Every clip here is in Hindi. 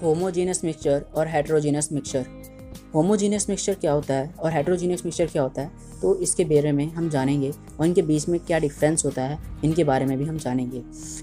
होमोजीनस मिक्सचर और हेटेरोजीनस मिक्सचर। होमोजीनस मिक्सचर क्या होता है और हेटेरोजीनस मिक्सचर क्या होता है, तो इसके बारे में हम जानेंगे और इनके बीच में क्या डिफरेंस होता है इनके बारे में भी हम जानेंगे।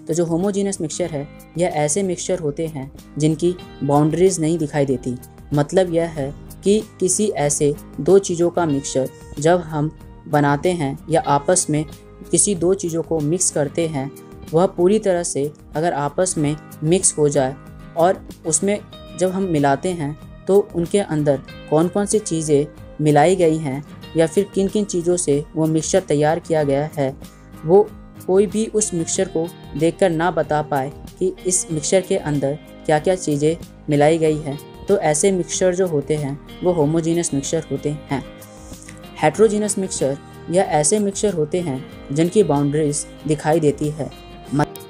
तो जो होमोजीनस मिक्सचर है यह ऐसे मिक्सचर होते हैं जिनकी बाउंड्रीज नहीं दिखाई देती। मतलब यह है कि किसी ऐसे दो चीज़ों का मिक्सचर जब हम बनाते हैं या आपस में किसी दो चीज़ों को मिक्स करते हैं, वह पूरी तरह से अगर आपस में मिक्स हो जाए और उसमें जब हम मिलाते हैं तो उनके अंदर कौन कौन सी चीज़ें मिलाई गई हैं या फिर किन किन चीज़ों से वो मिक्सचर तैयार किया गया है, वो कोई भी उस मिक्सचर को देखकर ना बता पाए कि इस मिक्सचर के अंदर क्या क्या चीज़ें मिलाई गई है, तो ऐसे मिक्सचर जो होते हैं वो होमोजीनस मिक्सचर होते हैं। हेटेरोजीनस मिक्सचर यह ऐसे मिक्सचर होते हैं जिनकी बाउंड्रीज दिखाई देती है,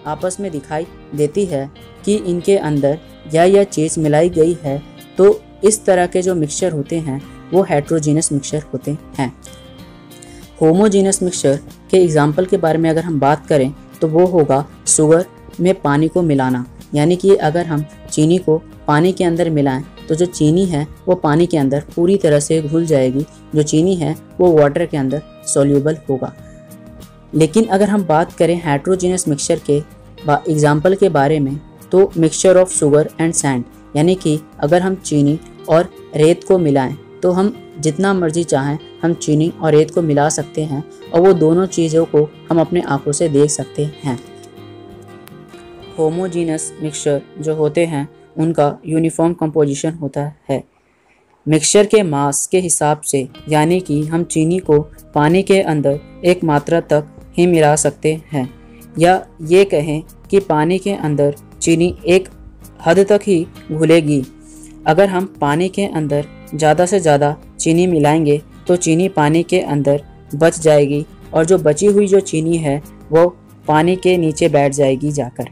आपस में दिखाई देती है कि इनके अंदर यह चीज़ मिलाई गई है। तो इस तरह के जो मिक्सचर होते हैं वो हेटेरोजीनस मिक्सचर होते हैं। होमोजीनस मिक्सचर के एग्जाम्पल के बारे में अगर हम बात करें तो वो होगा शुगर में पानी को मिलाना। यानी कि अगर हम चीनी को पानी के अंदर मिलाएं तो जो चीनी है वो पानी के अंदर पूरी तरह से घुल जाएगी, जो चीनी है वो वाटर के अंदर सॉल्यूबल होगा। लेकिन अगर हम बात करें हेटेरोजीनस मिक्सचर के एग्जाम्पल के बारे में, तो mixture of sugar and sand, यानी कि अगर हम चीनी और रेत को मिलाएं तो हम जितना मर्जी चाहें हम चीनी और रेत को मिला सकते हैं और वो दोनों चीज़ों को हम अपने आंखों से देख सकते हैं। होमोजीनस मिक्सचर जो होते हैं उनका यूनिफॉर्म कंपोजिशन होता है। मिक्सचर के मास के हिसाब से, यानी कि हम चीनी को पानी के अंदर एक मात्रा तक ही मिला सकते हैं, या ये कहें कि पानी के अंदर चीनी एक हद तक ही घुलेगी। अगर हम पानी के अंदर ज़्यादा से ज़्यादा चीनी मिलाएंगे तो चीनी पानी के अंदर बच जाएगी और जो बची हुई जो चीनी है वो पानी के नीचे बैठ जाएगी जाकर।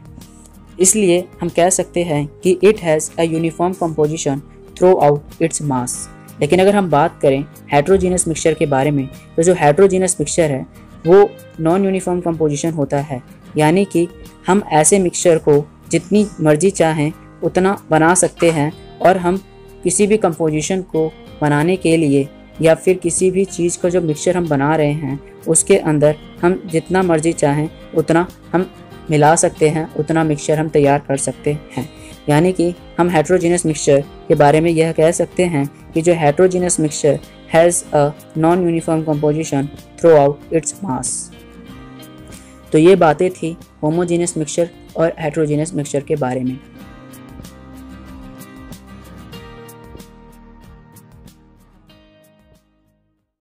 इसलिए हम कह सकते हैं कि it has a uniform composition through out its mass. लेकिन अगर हम बात करें हेटेरोजीनस मिक्सचर के बारे में, तो जो हेटेरोजीनस मिक्सचर है वो नॉन यूनिफॉर्म कंपोजिशन होता है। यानी कि हम ऐसे मिक्सचर को जितनी मर्जी चाहें उतना बना सकते हैं और हम किसी भी कंपोजिशन को बनाने के लिए या फिर किसी भी चीज़ का जो मिक्सचर हम बना रहे हैं उसके अंदर हम जितना मर्जी चाहें उतना हम मिला सकते हैं, उतना मिक्सचर हम तैयार कर सकते हैं। यानी कि हम हेटेरोजीनस मिक्सचर के बारे में यह कह सकते हैं कि जो heterogeneous mixture has a non uniform composition through out its mass. तो ये बातें थी होमोजीनस मिक्सचर और हेटेरोजीनस मिक्सचर के बारे में।